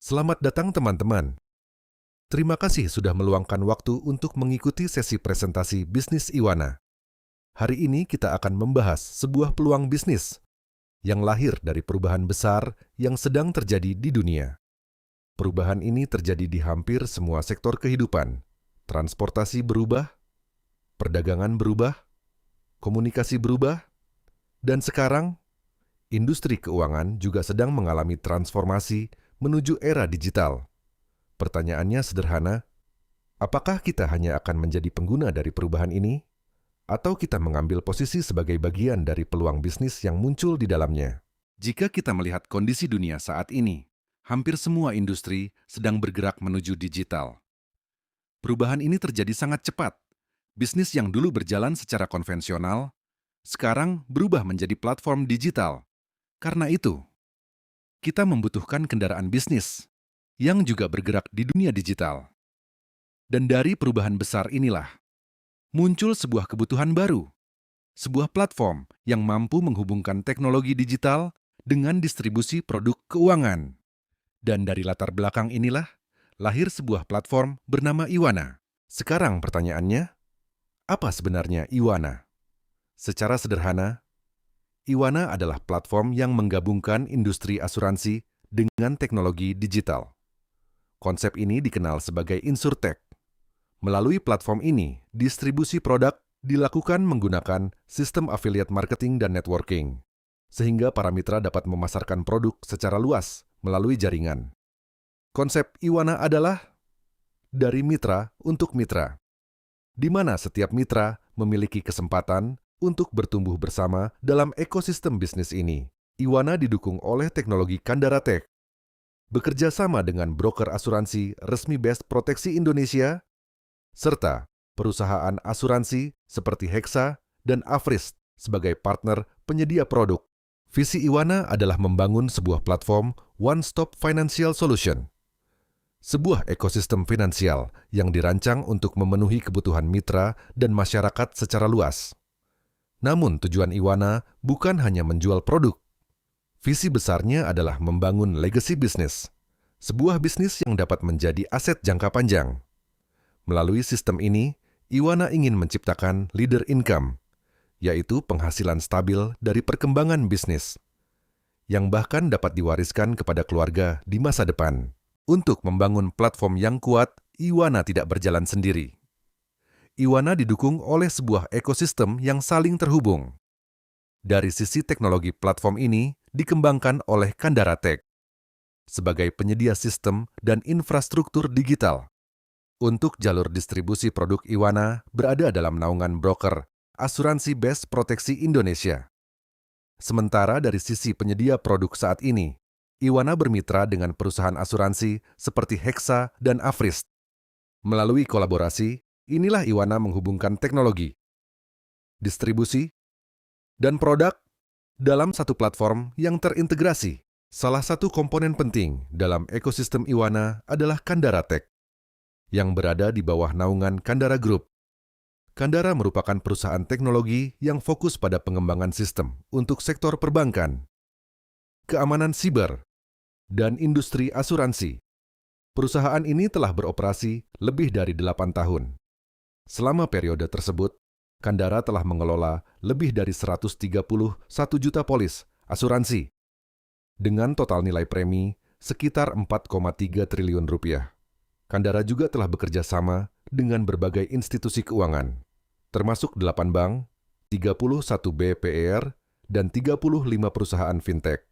Selamat datang teman-teman. Terima kasih sudah meluangkan waktu untuk mengikuti sesi presentasi bisnis Iwana. Hari ini kita akan membahas sebuah peluang bisnis yang lahir dari perubahan besar yang sedang terjadi di dunia. Perubahan ini terjadi di hampir semua sektor kehidupan. Transportasi berubah, perdagangan berubah, komunikasi berubah, dan sekarang industri keuangan juga sedang mengalami transformasi menuju era digital. Pertanyaannya sederhana, apakah kita hanya akan menjadi pengguna dari perubahan ini? Atau kita mengambil posisi sebagai bagian dari peluang bisnis yang muncul di dalamnya? Jika kita melihat kondisi dunia saat ini, hampir semua industri sedang bergerak menuju digital. Perubahan ini terjadi sangat cepat. Bisnis yang dulu berjalan secara konvensional, sekarang berubah menjadi platform digital. Karena itu, kita membutuhkan kendaraan bisnis yang juga bergerak di dunia digital. Dan dari perubahan besar inilah, muncul sebuah kebutuhan baru, sebuah platform yang mampu menghubungkan teknologi digital dengan distribusi produk keuangan. Dan dari latar belakang inilah, lahir sebuah platform bernama Iwana. Sekarang pertanyaannya, apa sebenarnya Iwana? Secara sederhana, Iwana adalah platform yang menggabungkan industri asuransi dengan teknologi digital. Konsep ini dikenal sebagai Insurtech. Melalui platform ini, distribusi produk dilakukan menggunakan sistem affiliate marketing dan networking, sehingga para mitra dapat memasarkan produk secara luas melalui jaringan. Konsep Iwana adalah dari mitra untuk mitra, di mana setiap mitra memiliki kesempatan untuk bertumbuh bersama dalam ekosistem bisnis ini. Iwana didukung oleh teknologi Kandara Tech, bekerja sama dengan broker asuransi resmi Best Proteksi Indonesia, serta perusahaan asuransi seperti Hexa dan Afrist sebagai partner penyedia produk. Visi Iwana adalah membangun sebuah platform one-stop financial solution, sebuah ekosistem finansial yang dirancang untuk memenuhi kebutuhan mitra dan masyarakat secara luas. Namun tujuan Iwana bukan hanya menjual produk. Visi besarnya adalah membangun legacy bisnis, sebuah bisnis yang dapat menjadi aset jangka panjang. Melalui sistem ini, Iwana ingin menciptakan leader income, yaitu penghasilan stabil dari perkembangan bisnis, yang bahkan dapat diwariskan kepada keluarga di masa depan. Untuk membangun platform yang kuat, Iwana tidak berjalan sendiri. Iwana didukung oleh sebuah ekosistem yang saling terhubung. Dari sisi teknologi, platform ini dikembangkan oleh Kandara Tech sebagai penyedia sistem dan infrastruktur digital. Untuk jalur distribusi produk Iwana berada dalam naungan broker asuransi Best Proteksi Indonesia. Sementara dari sisi penyedia produk saat ini, Iwana bermitra dengan perusahaan asuransi seperti Hexa dan Afrist. Melalui kolaborasi, inilah Iwana menghubungkan teknologi, distribusi, dan produk dalam satu platform yang terintegrasi. Salah satu komponen penting dalam ekosistem Iwana adalah Kandara Tech, yang berada di bawah naungan Kandara Group. Kandara merupakan perusahaan teknologi yang fokus pada pengembangan sistem untuk sektor perbankan, keamanan siber, dan industri asuransi. Perusahaan ini telah beroperasi lebih dari 8 tahun. Selama periode tersebut, Kandara telah mengelola lebih dari 131 juta polis asuransi dengan total nilai premi sekitar 4,3 triliun rupiah. Kandara juga telah bekerja sama dengan berbagai institusi keuangan, termasuk 8 bank, 31 BPER, dan 35 perusahaan fintech.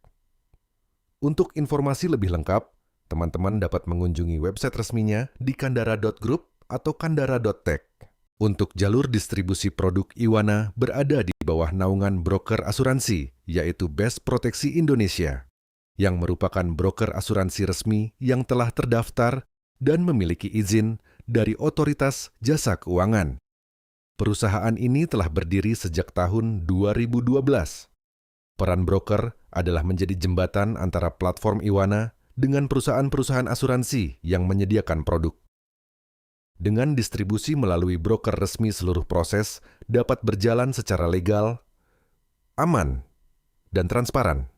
Untuk informasi lebih lengkap, teman-teman dapat mengunjungi website resminya di kandara.group atau kandara.tech. Untuk jalur distribusi produk Iwana berada di bawah naungan broker asuransi, yaitu Best Proteksi Indonesia, yang merupakan broker asuransi resmi yang telah terdaftar dan memiliki izin dari Otoritas Jasa Keuangan. Perusahaan ini telah berdiri sejak tahun 2012. Peran broker adalah menjadi jembatan antara platform Iwana dengan perusahaan-perusahaan asuransi yang menyediakan produk. Dengan distribusi melalui broker resmi, seluruh proses dapat berjalan secara legal, aman, dan transparan.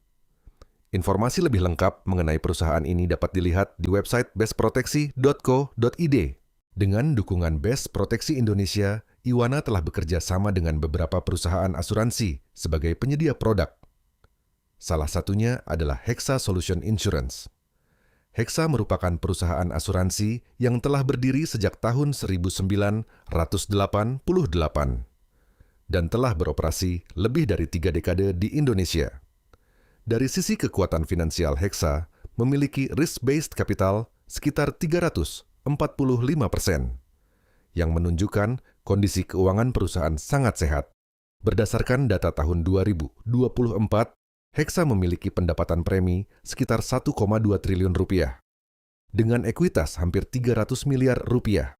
Informasi lebih lengkap mengenai perusahaan ini dapat dilihat di website bestproteksi.co.id. Dengan dukungan Best Proteksi Indonesia, Iwana telah bekerja sama dengan beberapa perusahaan asuransi sebagai penyedia produk. Salah satunya adalah Hexa Solution Insurance. Hexa merupakan perusahaan asuransi yang telah berdiri sejak tahun 1988 dan telah beroperasi lebih dari 3 dekade di Indonesia. Dari sisi kekuatan finansial, Hexa memiliki risk-based capital sekitar 345%, yang menunjukkan kondisi keuangan perusahaan sangat sehat. Berdasarkan data tahun 2024, Hexa memiliki pendapatan premi sekitar 1,2 triliun rupiah, dengan ekuitas hampir 300 miliar rupiah,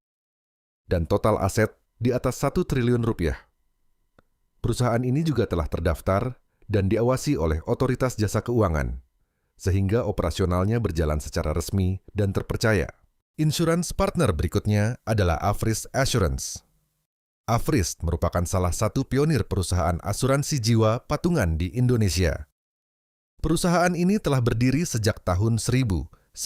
dan total aset di atas 1 triliun rupiah. Perusahaan ini juga telah terdaftar dan diawasi oleh Otoritas Jasa Keuangan, sehingga operasionalnya berjalan secara resmi dan terpercaya. Insurance partner berikutnya adalah Afrist Assurance. Afrist merupakan salah satu pionir perusahaan asuransi jiwa patungan di Indonesia. Perusahaan ini telah berdiri sejak tahun 1975,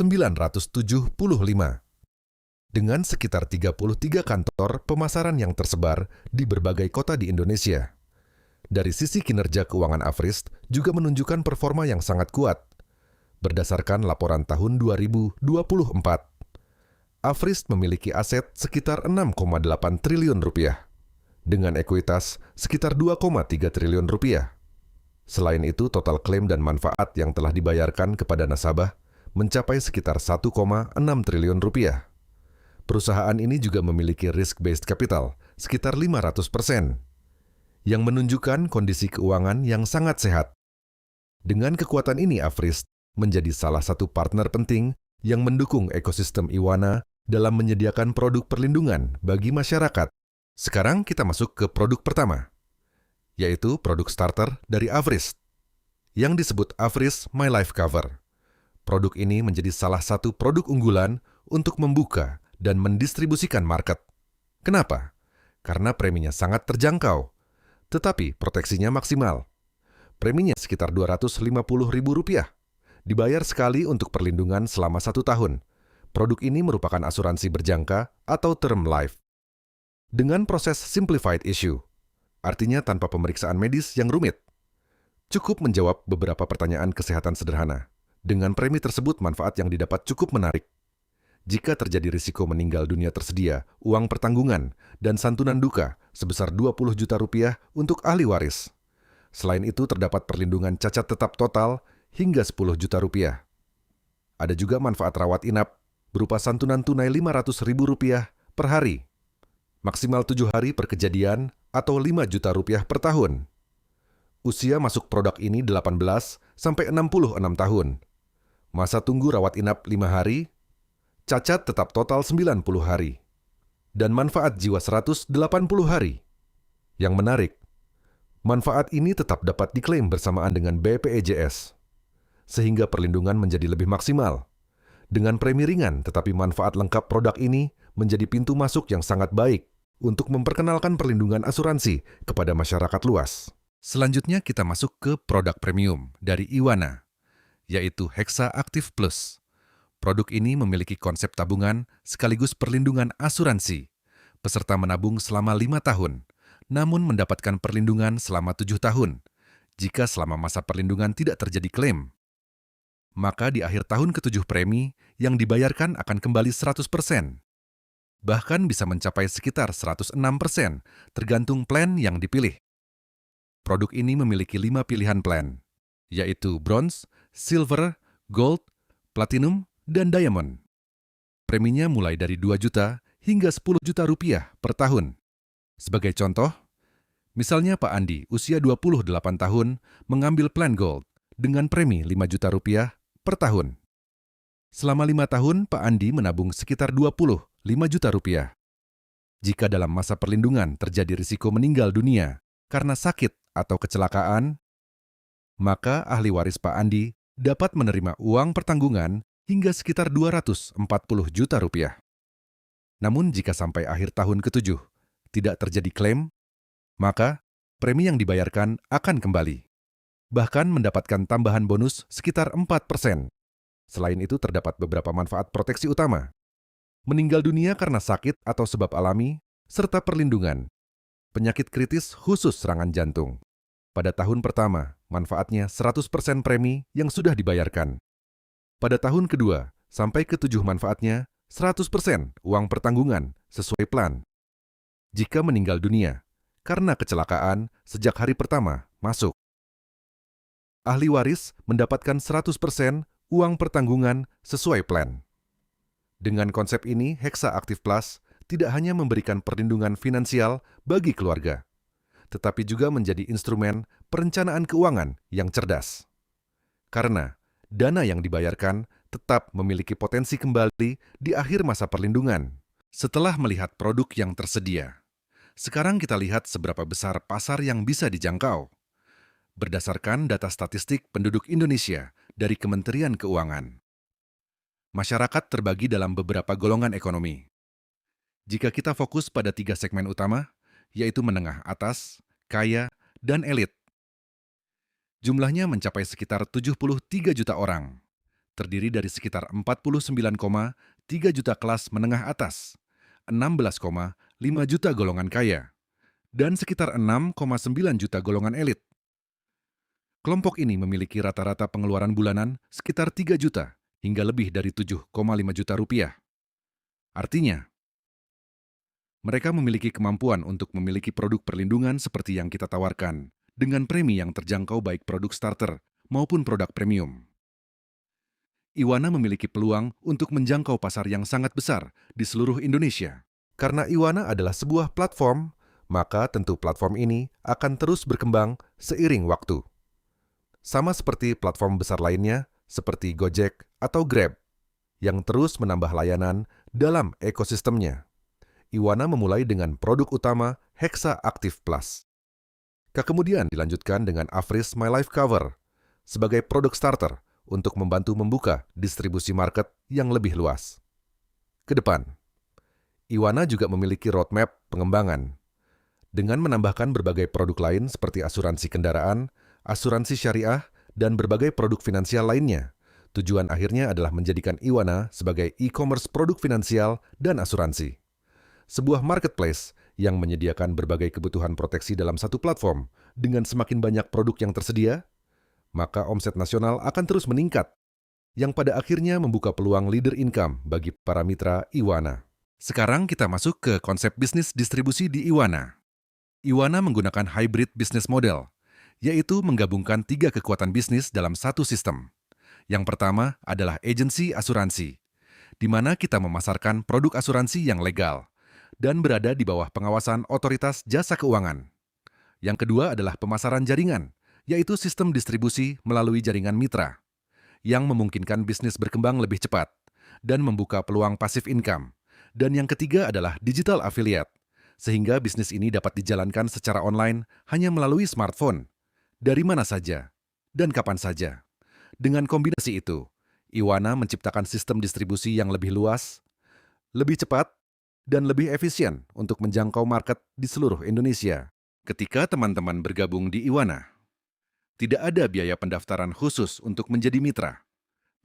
dengan sekitar 33 kantor pemasaran yang tersebar di berbagai kota di Indonesia. Dari sisi kinerja keuangan Afrist juga menunjukkan performa yang sangat kuat. Berdasarkan laporan tahun 2024, Afrist memiliki aset sekitar 6,8 triliun rupiah, dengan ekuitas sekitar 2,3 triliun rupiah. Selain itu, total klaim dan manfaat yang telah dibayarkan kepada nasabah mencapai sekitar 1,6 triliun rupiah. Perusahaan ini juga memiliki risk-based capital sekitar 500%, yang menunjukkan kondisi keuangan yang sangat sehat. Dengan kekuatan ini, Afrist menjadi salah satu partner penting yang mendukung ekosistem Iwana dalam menyediakan produk perlindungan bagi masyarakat. Sekarang kita masuk ke produk pertama, yaitu produk starter dari Afrist, yang disebut Afrist My Life Cover. Produk ini menjadi salah satu produk unggulan untuk membuka dan mendistribusikan market. Kenapa? Karena preminya sangat terjangkau, tetapi proteksinya maksimal. Preminya sekitar Rp250.000, dibayar sekali untuk perlindungan selama 1 tahun. Produk ini merupakan asuransi berjangka atau term life, dengan proses simplified issue, artinya tanpa pemeriksaan medis yang rumit. Cukup menjawab beberapa pertanyaan kesehatan sederhana. Dengan premi tersebut, manfaat yang didapat cukup menarik. Jika terjadi risiko meninggal dunia, tersedia uang pertanggungan dan santunan duka sebesar Rp20 juta untuk ahli waris. Selain itu, terdapat perlindungan cacat tetap total hingga Rp10 juta. Ada juga manfaat rawat inap berupa santunan tunai Rp500.000 per hari, maksimal 7 hari per kejadian atau Rp5 juta per tahun. Usia masuk produk ini 18 sampai 66 tahun. Masa tunggu rawat inap 5 hari, cacat tetap total 90 hari, dan manfaat jiwa 180 hari. Yang menarik, manfaat ini tetap dapat diklaim bersamaan dengan BPJS, sehingga perlindungan menjadi lebih maksimal. Dengan premi ringan tetapi manfaat lengkap, produk ini menjadi pintu masuk yang sangat baik untuk memperkenalkan perlindungan asuransi kepada masyarakat luas. Selanjutnya kita masuk ke produk premium dari Iwana, yaitu Hexa Active Plus. Produk ini memiliki konsep tabungan sekaligus perlindungan asuransi. Peserta menabung selama 5 tahun, namun mendapatkan perlindungan selama 7 tahun. Jika selama masa perlindungan tidak terjadi klaim, maka di akhir tahun ke-7 premi yang dibayarkan akan kembali 100%. Bahkan bisa mencapai sekitar 106%, tergantung plan yang dipilih. Produk ini memiliki 5 pilihan plan, yaitu Bronze, Silver, Gold, Platinum, dan Diamond. Preminya mulai dari 2 juta hingga 10 juta rupiah per tahun. Sebagai contoh, misalnya Pak Andi, usia 28 tahun, mengambil plan Gold dengan premi 5 juta rupiah per tahun. Selama 5 tahun, Pak Andi menabung sekitar 25 juta rupiah. Jika dalam masa perlindungan terjadi risiko meninggal dunia karena sakit atau kecelakaan, maka ahli waris Pak Andi dapat menerima uang pertanggungan hingga sekitar 240 juta rupiah. Namun jika sampai akhir tahun ke-7 tidak terjadi klaim, maka premi yang dibayarkan akan kembali. bahkan mendapatkan tambahan bonus sekitar 4%. Selain itu terdapat beberapa manfaat proteksi utama. Meninggal dunia karena sakit atau sebab alami, serta perlindungan. Penyakit kritis khusus serangan jantung. Pada tahun pertama, manfaatnya 100% premi yang sudah dibayarkan. Pada tahun kedua, sampai ke-7 manfaatnya 100% uang pertanggungan sesuai plan. Jika meninggal dunia, karena kecelakaan sejak hari pertama masuk. Ahli waris mendapatkan 100% uang pertanggungan sesuai plan. Dengan konsep ini, Hexa Active Plus tidak hanya memberikan perlindungan finansial bagi keluarga, tetapi juga menjadi instrumen perencanaan keuangan yang cerdas. Karena dana yang dibayarkan tetap memiliki potensi kembali di akhir masa perlindungan. Setelah melihat produk yang tersedia, sekarang kita lihat seberapa besar pasar yang bisa dijangkau. Berdasarkan data statistik penduduk Indonesia dari Kementerian Keuangan. Masyarakat terbagi dalam beberapa golongan ekonomi. Jika kita fokus pada 3 segmen utama, yaitu menengah atas, kaya, dan elit. Jumlahnya mencapai sekitar 73 juta orang, terdiri dari sekitar 49,3 juta kelas menengah atas, 16,5 juta golongan kaya, dan sekitar 6,9 juta golongan elit. Kelompok ini memiliki rata-rata pengeluaran bulanan sekitar 3 juta hingga lebih dari 7,5 juta rupiah. Artinya, mereka memiliki kemampuan untuk memiliki produk perlindungan seperti yang kita tawarkan, dengan premi yang terjangkau baik produk starter maupun produk premium. Iwana memiliki peluang untuk menjangkau pasar yang sangat besar di seluruh Indonesia. Karena Iwana adalah sebuah platform, maka tentu platform ini akan terus berkembang seiring waktu. Sama seperti platform besar lainnya, seperti Gojek atau Grab, yang terus menambah layanan dalam ekosistemnya. Iwana memulai dengan produk utama Hexa Active Plus. Kemudian dilanjutkan dengan Afris My Life Cover sebagai produk starter untuk membantu membuka distribusi market yang lebih luas. Kedepan, Iwana juga memiliki roadmap pengembangan dengan menambahkan berbagai produk lain seperti asuransi kendaraan, asuransi syariah, dan berbagai produk finansial lainnya. Tujuan akhirnya adalah menjadikan Iwana sebagai e-commerce produk finansial dan asuransi. Sebuah marketplace yang menyediakan berbagai kebutuhan proteksi dalam satu platform dengan semakin banyak produk yang tersedia, maka omset nasional akan terus meningkat, yang pada akhirnya membuka peluang leader income bagi para mitra Iwana. Sekarang kita masuk ke konsep bisnis distribusi di Iwana. Iwana menggunakan hybrid business model, yaitu menggabungkan 3 kekuatan bisnis dalam satu sistem. Yang pertama adalah agensi asuransi, di mana kita memasarkan produk asuransi yang legal dan berada di bawah pengawasan otoritas jasa keuangan. Yang kedua adalah pemasaran jaringan, yaitu sistem distribusi melalui jaringan mitra, yang memungkinkan bisnis berkembang lebih cepat dan membuka peluang passive income. Dan yang ketiga adalah digital affiliate, sehingga bisnis ini dapat dijalankan secara online hanya melalui smartphone, dari mana saja, dan kapan saja. Dengan kombinasi itu, Iwana menciptakan sistem distribusi yang lebih luas, lebih cepat, dan lebih efisien untuk menjangkau market di seluruh Indonesia. Ketika teman-teman bergabung di Iwana, tidak ada biaya pendaftaran khusus untuk menjadi mitra.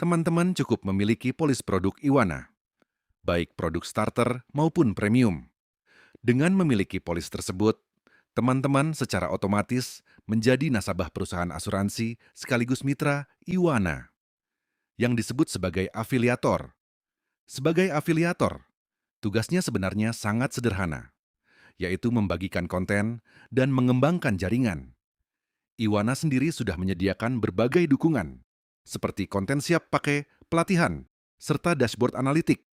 Teman-teman cukup memiliki polis produk Iwana, baik produk starter maupun premium. Dengan memiliki polis tersebut, teman-teman secara otomatis menjadi nasabah perusahaan asuransi sekaligus mitra Iwana, yang disebut sebagai afiliator. Sebagai afiliator, tugasnya sebenarnya sangat sederhana, yaitu membagikan konten dan mengembangkan jaringan. Iwana sendiri sudah menyediakan berbagai dukungan, seperti konten siap pakai, pelatihan, serta dashboard analitik,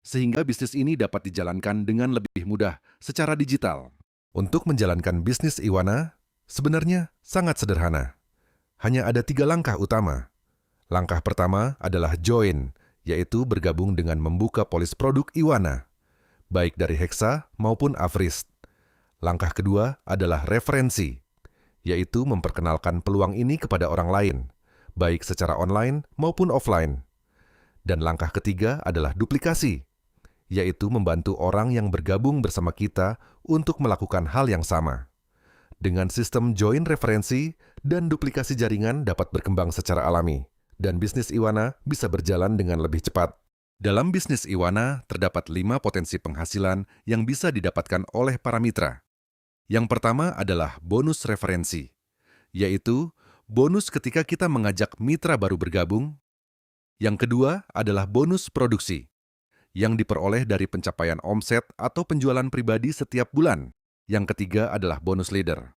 sehingga bisnis ini dapat dijalankan dengan lebih mudah secara digital. Untuk menjalankan bisnis Iwana, sebenarnya sangat sederhana. Hanya ada 3 langkah utama. Langkah pertama adalah join, yaitu bergabung dengan membuka polis produk Iwana, baik dari Hexa maupun Afris. Langkah kedua adalah referensi, yaitu memperkenalkan peluang ini kepada orang lain, baik secara online maupun offline. Dan langkah ketiga adalah duplikasi, yaitu membantu orang yang bergabung bersama kita untuk melakukan hal yang sama. Dengan sistem join referensi dan duplikasi jaringan dapat berkembang secara alami, dan bisnis Iwana bisa berjalan dengan lebih cepat. Dalam bisnis Iwana, terdapat 5 potensi penghasilan yang bisa didapatkan oleh para mitra. Yang pertama adalah bonus referensi, yaitu bonus ketika kita mengajak mitra baru bergabung. Yang kedua adalah bonus produksi, yang diperoleh dari pencapaian omset atau penjualan pribadi setiap bulan. Yang ketiga adalah bonus leader,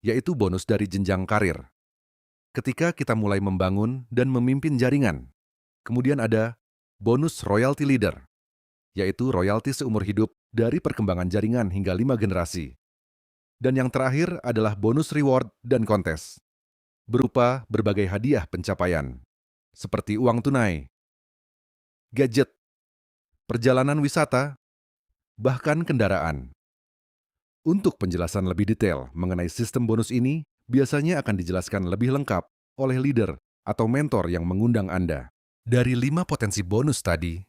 yaitu bonus dari jenjang karir. Ketika kita mulai membangun dan memimpin jaringan. Kemudian ada bonus royalty leader, yaitu royalti seumur hidup dari perkembangan jaringan hingga 5 generasi. Dan yang terakhir adalah bonus reward dan kontes, berupa berbagai hadiah pencapaian, seperti uang tunai, gadget, perjalanan wisata, bahkan kendaraan. Untuk penjelasan lebih detail mengenai sistem bonus ini, biasanya akan dijelaskan lebih lengkap oleh leader atau mentor yang mengundang Anda. Dari 5 potensi bonus tadi,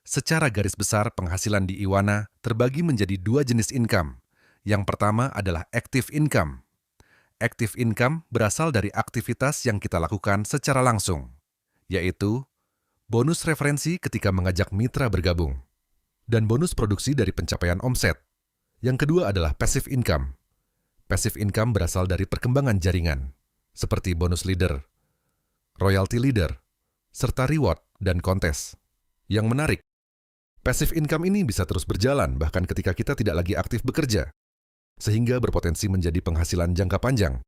secara garis besar penghasilan di Iwana terbagi menjadi 2 jenis income. Yang pertama adalah active income. Active income berasal dari aktivitas yang kita lakukan secara langsung, yaitu bonus referensi ketika mengajak mitra bergabung, dan bonus produksi dari pencapaian omset. Yang kedua adalah passive income. Passive income berasal dari perkembangan jaringan, seperti bonus leader, royalty leader, serta reward dan kontes. Yang menarik, passive income ini bisa terus berjalan bahkan ketika kita tidak lagi aktif bekerja, sehingga berpotensi menjadi penghasilan jangka panjang,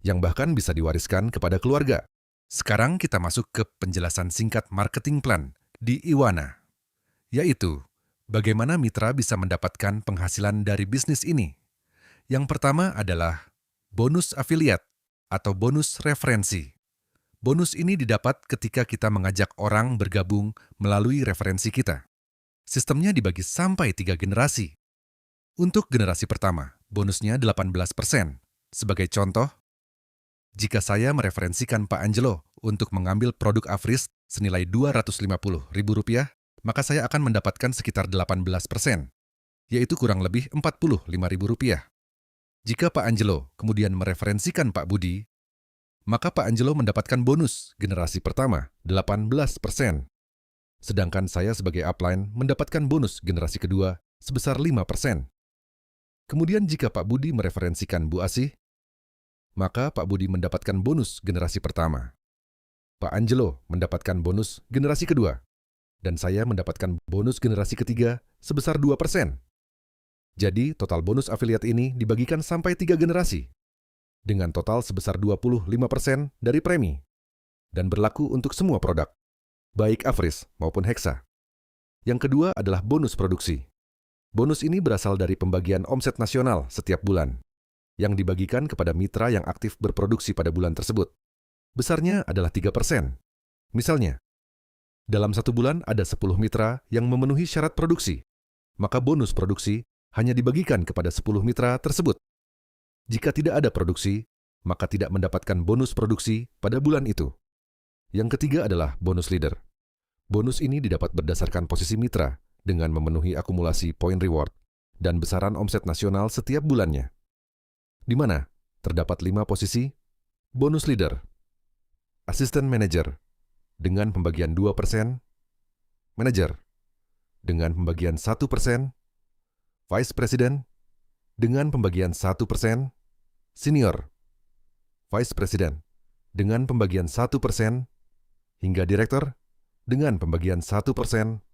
yang bahkan bisa diwariskan kepada keluarga. Sekarang kita masuk ke penjelasan singkat marketing plan di Iwana, yaitu bagaimana mitra bisa mendapatkan penghasilan dari bisnis ini. Yang pertama adalah bonus affiliate atau bonus referensi. Bonus ini didapat ketika kita mengajak orang bergabung melalui referensi kita. Sistemnya dibagi sampai 3 generasi. Untuk generasi pertama, bonusnya 18%. Sebagai contoh, jika saya mereferensikan Pak Angelo untuk mengambil produk Afris senilai Rp250.000, maka saya akan mendapatkan sekitar 18%, yaitu kurang lebih Rp45.000. Jika Pak Angelo kemudian mereferensikan Pak Budi, maka Pak Angelo mendapatkan bonus generasi pertama 18%. Sedangkan saya sebagai upline mendapatkan bonus generasi kedua sebesar 5%. Kemudian jika Pak Budi mereferensikan Bu Asih, maka Pak Budi mendapatkan bonus generasi pertama. Pak Angelo mendapatkan bonus generasi kedua, dan saya mendapatkan bonus generasi ketiga sebesar 2%. Jadi, total bonus afiliat ini dibagikan sampai 3 generasi, dengan total sebesar 25% dari premi, dan berlaku untuk semua produk, baik Afris maupun Hexa. Yang kedua adalah bonus produksi. Bonus ini berasal dari pembagian omset nasional setiap bulan, yang dibagikan kepada mitra yang aktif berproduksi pada bulan tersebut. Besarnya adalah 3%. Misalnya, dalam 1 bulan ada 10 mitra yang memenuhi syarat produksi, maka bonus produksi hanya dibagikan kepada 10 mitra tersebut. Jika tidak ada produksi, maka tidak mendapatkan bonus produksi pada bulan itu. Yang ketiga adalah bonus leader. Bonus ini didapat berdasarkan posisi mitra dengan memenuhi akumulasi poin reward dan besaran omset nasional setiap bulannya. Di mana terdapat 5 posisi: bonus leader, assistant manager, dengan pembagian 2%, manager, dengan pembagian 1%, vice president, dengan pembagian 1%, senior, vice president, dengan pembagian 1%, hingga direktur, dengan pembagian 1%.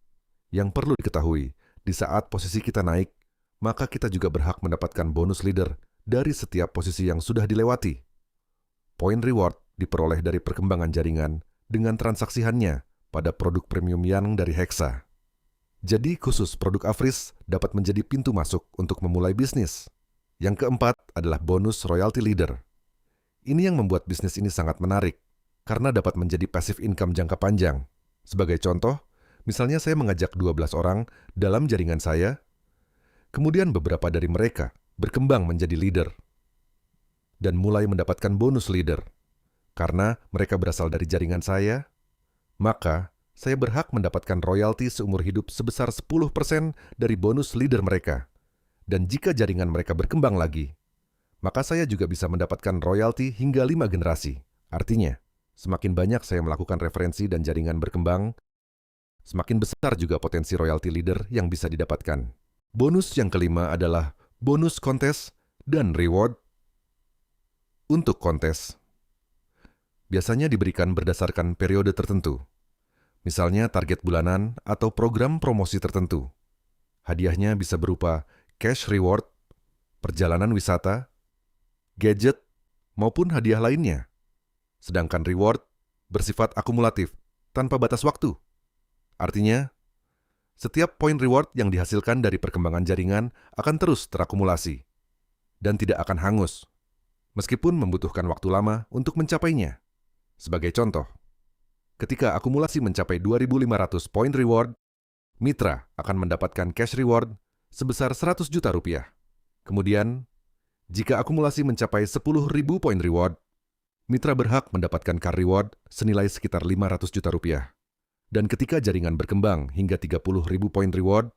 Yang perlu diketahui, di saat posisi kita naik, maka kita juga berhak mendapatkan bonus leader dari setiap posisi yang sudah dilewati. Poin reward diperoleh dari perkembangan jaringan dengan transaksiannya pada produk premium yang dari Hexa. Jadi khusus produk Afris dapat menjadi pintu masuk untuk memulai bisnis. Yang keempat adalah bonus royalty leader. Ini yang membuat bisnis ini sangat menarik, karena dapat menjadi passive income jangka panjang. Sebagai contoh, misalnya saya mengajak 12 orang dalam jaringan saya, kemudian beberapa dari mereka berkembang menjadi leader, dan mulai mendapatkan bonus leader. Karena mereka berasal dari jaringan saya, maka saya berhak mendapatkan royalti seumur hidup sebesar 10% dari bonus leader mereka. Dan jika jaringan mereka berkembang lagi, maka saya juga bisa mendapatkan royalti hingga 5 generasi. Artinya, semakin banyak saya melakukan referensi dan jaringan berkembang, semakin besar juga potensi royalti leader yang bisa didapatkan. Bonus yang kelima adalah bonus kontes dan reward. Untuk kontes, biasanya diberikan berdasarkan periode tertentu. Misalnya target bulanan atau program promosi tertentu. Hadiahnya bisa berupa cash reward, perjalanan wisata, gadget, maupun hadiah lainnya. Sedangkan reward bersifat akumulatif, tanpa batas waktu. Artinya, setiap poin reward yang dihasilkan dari perkembangan jaringan akan terus terakumulasi dan tidak akan hangus, meskipun membutuhkan waktu lama untuk mencapainya. Sebagai contoh, ketika akumulasi mencapai 2.500 poin reward, mitra akan mendapatkan cash reward sebesar 100 juta rupiah. Kemudian, jika akumulasi mencapai 10.000 poin reward, mitra berhak mendapatkan car reward senilai sekitar 500 juta rupiah. Dan ketika jaringan berkembang hingga 30.000 poin reward,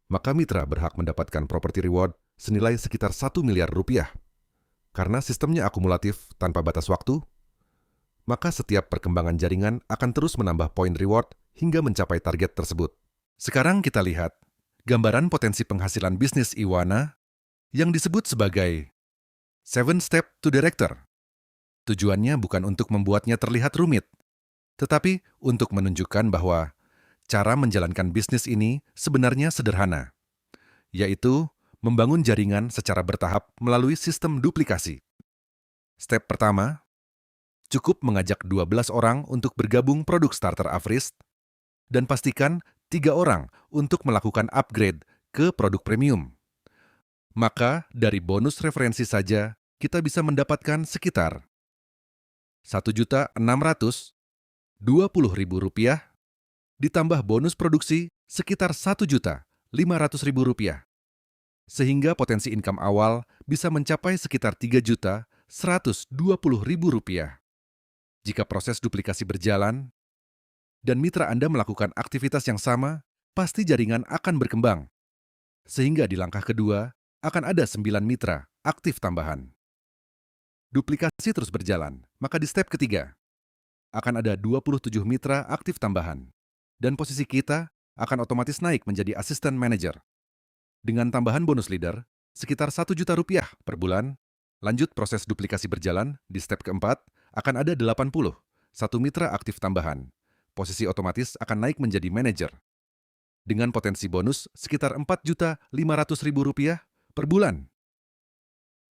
maka mitra berhak mendapatkan property reward senilai sekitar 1 miliar rupiah. Karena sistemnya akumulatif tanpa batas waktu, maka setiap perkembangan jaringan akan terus menambah poin reward hingga mencapai target tersebut. Sekarang kita lihat gambaran potensi penghasilan bisnis Iwana yang disebut sebagai 7 Step to Director. Tujuannya bukan untuk membuatnya terlihat rumit, tetapi untuk menunjukkan bahwa cara menjalankan bisnis ini sebenarnya sederhana, yaitu membangun jaringan secara bertahap melalui sistem duplikasi. Step pertama, cukup mengajak 12 orang untuk bergabung produk starter Afrist dan pastikan 3 orang untuk melakukan upgrade ke produk premium. Maka dari bonus referensi saja kita bisa mendapatkan sekitar Rp1.620.000 ditambah bonus produksi sekitar Rp1.500.000, sehingga potensi income awal bisa mencapai sekitar Rp3.120.000. Jika proses duplikasi berjalan dan mitra Anda melakukan aktivitas yang sama, pasti jaringan akan berkembang. Sehingga di langkah kedua akan ada 9 mitra aktif tambahan. Duplikasi terus berjalan, maka di step ketiga akan ada 27 mitra aktif tambahan, dan posisi kita akan otomatis naik menjadi asisten manager. Dengan tambahan bonus leader, sekitar Rp1 juta per bulan. Lanjut proses duplikasi berjalan, di step keempat akan ada 81 mitra aktif tambahan. Posisi otomatis akan naik menjadi manager. Dengan potensi bonus sekitar Rp4.500.000 per bulan.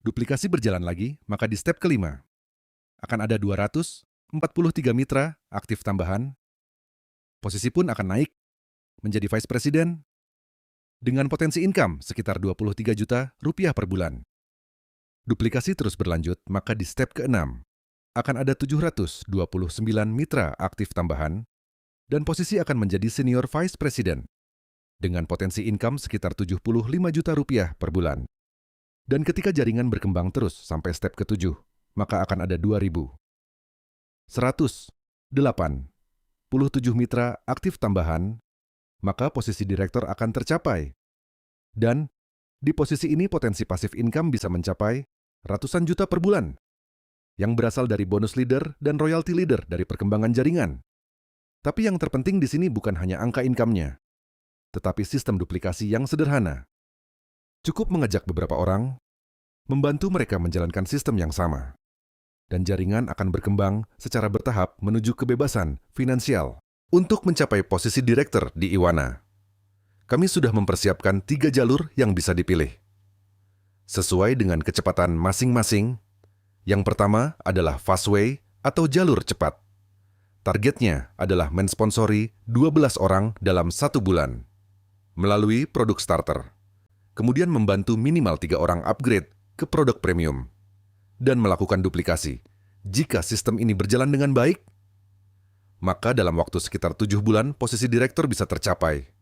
Duplikasi berjalan lagi, maka di step kelima akan ada 243 mitra aktif tambahan. Posisi pun akan naik menjadi vice president dengan potensi income sekitar Rp23 juta per bulan. Duplikasi terus berlanjut, maka di step keenam akan ada 729 mitra aktif tambahan dan posisi akan menjadi senior vice president dengan potensi income sekitar Rp75 juta per bulan. Dan ketika jaringan berkembang terus sampai step ke-7, maka akan ada 2.187 mitra aktif tambahan, maka posisi direktur akan tercapai. Dan di posisi ini potensi pasif income bisa mencapai ratusan juta per bulan, yang berasal dari bonus leader dan royalty leader dari perkembangan jaringan. Tapi yang terpenting di sini bukan hanya angka income-nya, tetapi sistem duplikasi yang sederhana. Cukup mengajak beberapa orang, membantu mereka menjalankan sistem yang sama, dan jaringan akan berkembang secara bertahap menuju kebebasan finansial. Untuk mencapai posisi direktur di Iwana, kami sudah mempersiapkan 3 jalur yang bisa dipilih. Sesuai dengan kecepatan masing-masing, yang pertama adalah fast way atau jalur cepat. Targetnya adalah mensponsori 12 orang dalam 1 bulan melalui produk starter. Kemudian membantu minimal 3 orang upgrade ke produk premium dan melakukan duplikasi. Jika sistem ini berjalan dengan baik, maka dalam waktu sekitar 7 bulan posisi direktur bisa tercapai.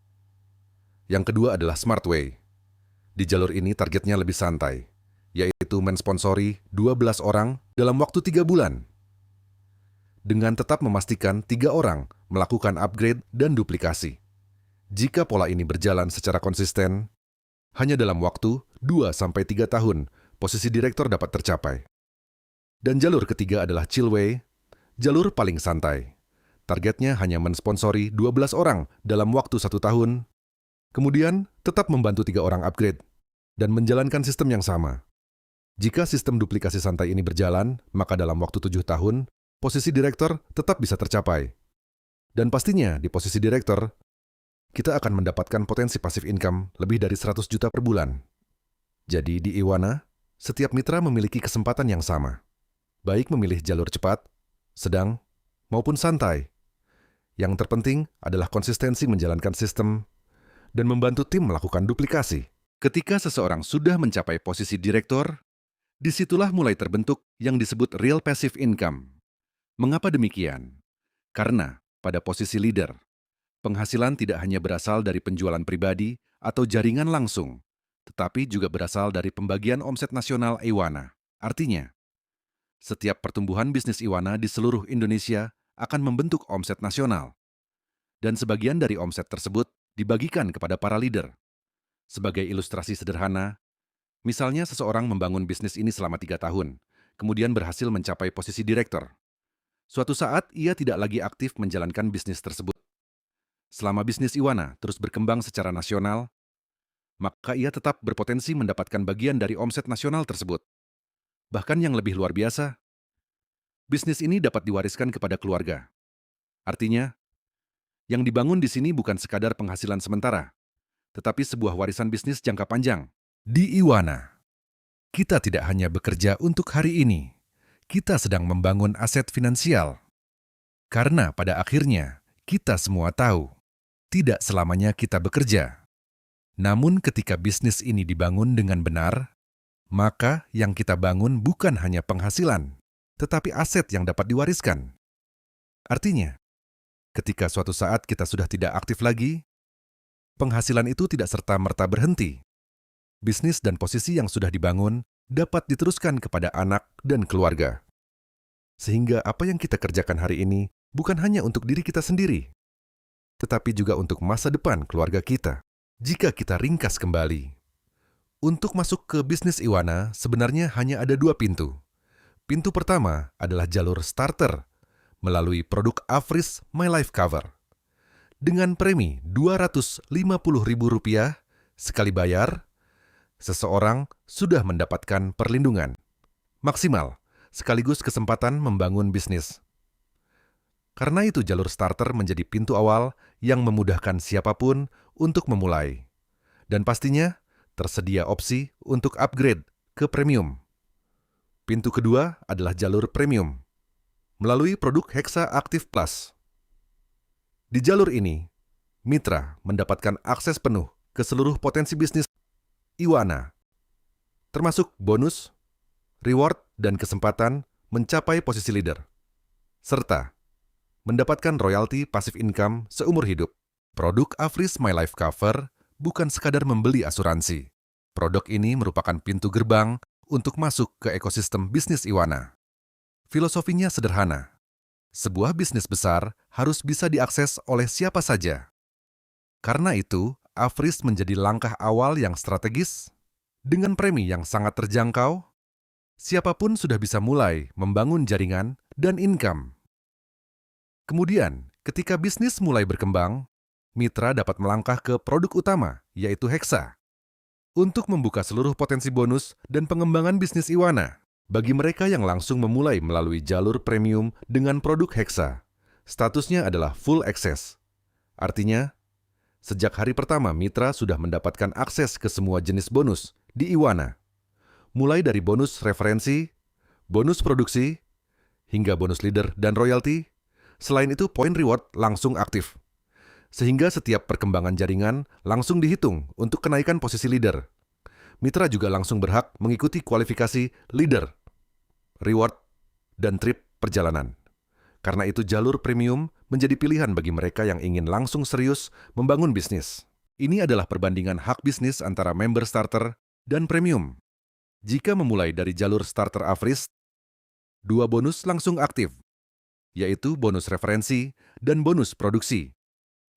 Yang kedua adalah smart way. Di jalur ini targetnya lebih santai, yaitu mensponsori 12 orang dalam waktu 3 bulan. Dengan tetap memastikan 3 orang melakukan upgrade dan duplikasi. Jika pola ini berjalan secara konsisten, hanya dalam waktu 2-3 tahun, posisi direktur dapat tercapai. Dan jalur ketiga adalah chill way, jalur paling santai. Targetnya hanya mensponsori 12 orang dalam waktu 1 tahun, kemudian tetap membantu 3 orang upgrade, dan menjalankan sistem yang sama. Jika sistem duplikasi santai ini berjalan, maka dalam waktu 7 tahun, posisi direktur tetap bisa tercapai. Dan pastinya di posisi direktur, kita akan mendapatkan potensi passive income lebih dari 100 juta per bulan. Jadi di Iwana, setiap mitra memiliki kesempatan yang sama. Baik memilih jalur cepat, sedang, maupun santai. Yang terpenting adalah konsistensi menjalankan sistem dan membantu tim melakukan duplikasi. Ketika seseorang sudah mencapai posisi direktur, disitulah mulai terbentuk yang disebut real passive income. Mengapa demikian? Karena pada posisi leader, penghasilan tidak hanya berasal dari penjualan pribadi atau jaringan langsung, tetapi juga berasal dari pembagian omset nasional Iwana. Artinya, setiap pertumbuhan bisnis Iwana di seluruh Indonesia akan membentuk omset nasional. Dan sebagian dari omset tersebut dibagikan kepada para leader. Sebagai ilustrasi sederhana, misalnya seseorang membangun bisnis ini selama 3 tahun, kemudian berhasil mencapai posisi direktur. Suatu saat, ia tidak lagi aktif menjalankan bisnis tersebut. Selama bisnis Iwana terus berkembang secara nasional, maka ia tetap berpotensi mendapatkan bagian dari omset nasional tersebut. Bahkan yang lebih luar biasa, bisnis ini dapat diwariskan kepada keluarga. Artinya, yang dibangun di sini bukan sekadar penghasilan sementara, tetapi sebuah warisan bisnis jangka panjang. Di Iwana, kita tidak hanya bekerja untuk hari ini, kita sedang membangun aset finansial. Karena pada akhirnya, kita semua tahu, tidak selamanya kita bekerja. Namun ketika bisnis ini dibangun dengan benar, maka yang kita bangun bukan hanya penghasilan, tetapi aset yang dapat diwariskan. Artinya, ketika suatu saat kita sudah tidak aktif lagi, penghasilan itu tidak serta-merta berhenti. Bisnis dan posisi yang sudah dibangun dapat diteruskan kepada anak dan keluarga. Sehingga apa yang kita kerjakan hari ini bukan hanya untuk diri kita sendiri, tetapi juga untuk masa depan keluarga kita. Jika kita ringkas kembali, untuk masuk ke bisnis Iwana sebenarnya hanya ada 2 pintu. Pintu pertama adalah jalur starter melalui produk Afris My Life Cover. Dengan premi Rp250.000 sekali bayar, seseorang sudah mendapatkan perlindungan maksimal sekaligus kesempatan membangun bisnis. Karena itu jalur starter menjadi pintu awal yang memudahkan siapapun untuk memulai. Dan pastinya, tersedia opsi untuk upgrade ke premium. Pintu kedua adalah jalur premium, melalui produk Hexa Active Plus. Di jalur ini, mitra mendapatkan akses penuh ke seluruh potensi bisnis Iwana, termasuk bonus, reward, dan kesempatan mencapai posisi leader, serta mendapatkan royalti passive income seumur hidup. Produk Afris My Life Cover bukan sekadar membeli asuransi. Produk ini merupakan pintu gerbang untuk masuk ke ekosistem bisnis Iwana. Filosofinya sederhana. Sebuah bisnis besar harus bisa diakses oleh siapa saja. Karena itu, Afris menjadi langkah awal yang strategis. Dengan premi yang sangat terjangkau, siapapun sudah bisa mulai membangun jaringan dan income. Kemudian, ketika bisnis mulai berkembang, mitra dapat melangkah ke produk utama, yaitu Hexa, untuk membuka seluruh potensi bonus dan pengembangan bisnis Iwana. Bagi mereka yang langsung memulai melalui jalur premium dengan produk Hexa, statusnya adalah full access. Artinya, sejak hari pertama mitra sudah mendapatkan akses ke semua jenis bonus di Iwana, mulai dari bonus referensi, bonus produksi, hingga bonus leader dan royalti. Selain itu, poin reward langsung aktif. Sehingga setiap perkembangan jaringan langsung dihitung untuk kenaikan posisi leader. Mitra juga langsung berhak mengikuti kualifikasi leader, reward, dan trip perjalanan. Karena itu jalur premium menjadi pilihan bagi mereka yang ingin langsung serius membangun bisnis. Ini adalah perbandingan hak bisnis antara member starter dan premium. Jika memulai dari jalur starter Afris, 2 bonus langsung aktif, yaitu bonus referensi dan bonus produksi.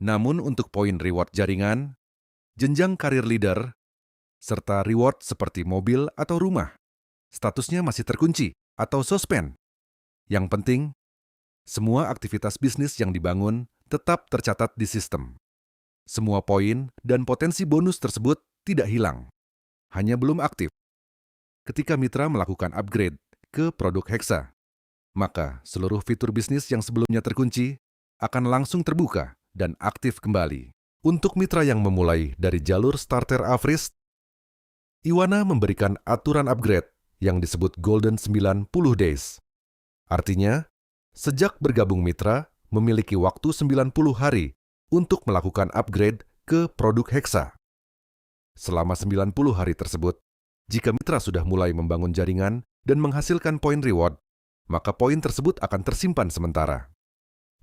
Namun untuk poin reward jaringan, jenjang karir leader, serta reward seperti mobil atau rumah, statusnya masih terkunci atau suspend. Yang penting, semua aktivitas bisnis yang dibangun tetap tercatat di sistem. Semua poin dan potensi bonus tersebut tidak hilang, hanya belum aktif. Ketika mitra melakukan upgrade ke produk Hexa, maka seluruh fitur bisnis yang sebelumnya terkunci akan langsung terbuka dan aktif kembali. Untuk mitra yang memulai dari jalur starter Average, Iwana memberikan aturan upgrade yang disebut Golden 90 Days. Artinya, sejak bergabung mitra memiliki waktu 90 hari untuk melakukan upgrade ke produk Hexa. Selama 90 hari tersebut, jika mitra sudah mulai membangun jaringan dan menghasilkan poin reward, maka poin tersebut akan tersimpan sementara.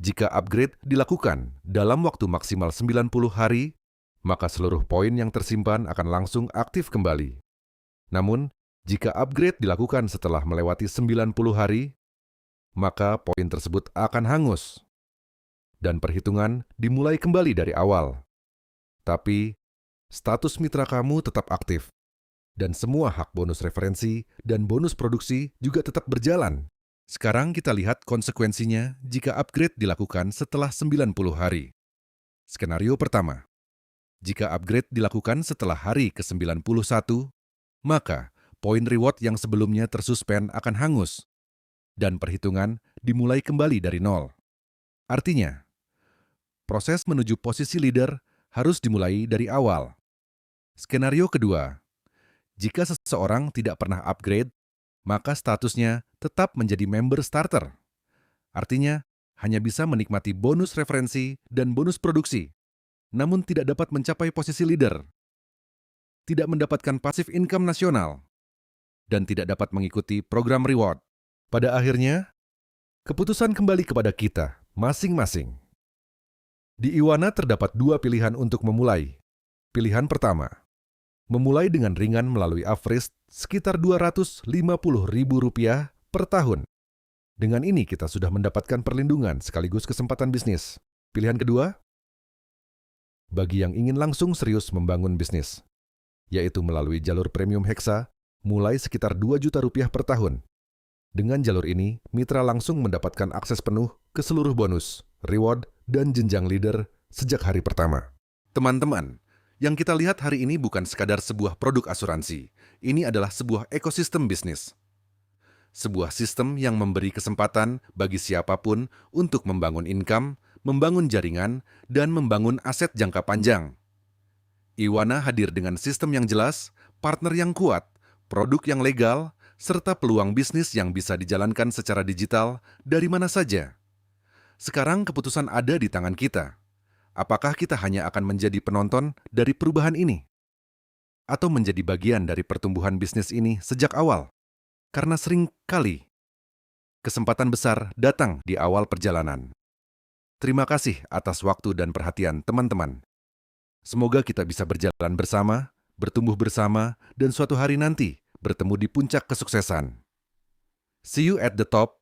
Jika upgrade dilakukan dalam waktu maksimal 90 hari, maka seluruh poin yang tersimpan akan langsung aktif kembali. Namun, jika upgrade dilakukan setelah melewati 90 hari, maka poin tersebut akan hangus. Dan perhitungan dimulai kembali dari awal. Tapi, status mitra kamu tetap aktif. Dan semua hak bonus referensi dan bonus produksi juga tetap berjalan. Sekarang kita lihat konsekuensinya jika upgrade dilakukan setelah 90 hari. Skenario pertama, jika upgrade dilakukan setelah hari ke-91, maka poin reward yang sebelumnya tersuspend akan hangus, dan perhitungan dimulai kembali dari nol. Artinya, proses menuju posisi leader harus dimulai dari awal. Skenario kedua, jika seseorang tidak pernah upgrade, maka statusnya tetap menjadi member starter. Artinya, hanya bisa menikmati bonus referensi dan bonus produksi, namun tidak dapat mencapai posisi leader, tidak mendapatkan passive income nasional, dan tidak dapat mengikuti program reward. Pada akhirnya, keputusan kembali kepada kita masing-masing. Di Iwana terdapat dua pilihan untuk memulai. Pilihan pertama, memulai dengan ringan melalui average sekitar Rp250.000 per tahun. Dengan ini kita sudah mendapatkan perlindungan sekaligus kesempatan bisnis. Pilihan kedua, bagi yang ingin langsung serius membangun bisnis, yaitu melalui jalur premium Hexa mulai sekitar Rp2 juta per tahun. Dengan jalur ini, mitra langsung mendapatkan akses penuh ke seluruh bonus, reward, dan jenjang leader sejak hari pertama. Teman-teman, yang kita lihat hari ini bukan sekadar sebuah produk asuransi. Ini adalah sebuah ekosistem bisnis. Sebuah sistem yang memberi kesempatan bagi siapapun untuk membangun income, membangun jaringan, dan membangun aset jangka panjang. Iwana hadir dengan sistem yang jelas, partner yang kuat, produk yang legal, serta peluang bisnis yang bisa dijalankan secara digital dari mana saja. Sekarang keputusan ada di tangan kita. Apakah kita hanya akan menjadi penonton dari perubahan ini? Atau menjadi bagian dari pertumbuhan bisnis ini sejak awal? Karena sering kali kesempatan besar datang di awal perjalanan. Terima kasih atas waktu dan perhatian teman-teman. Semoga kita bisa berjalan bersama, bertumbuh bersama, dan suatu hari nanti bertemu di puncak kesuksesan. See you at the top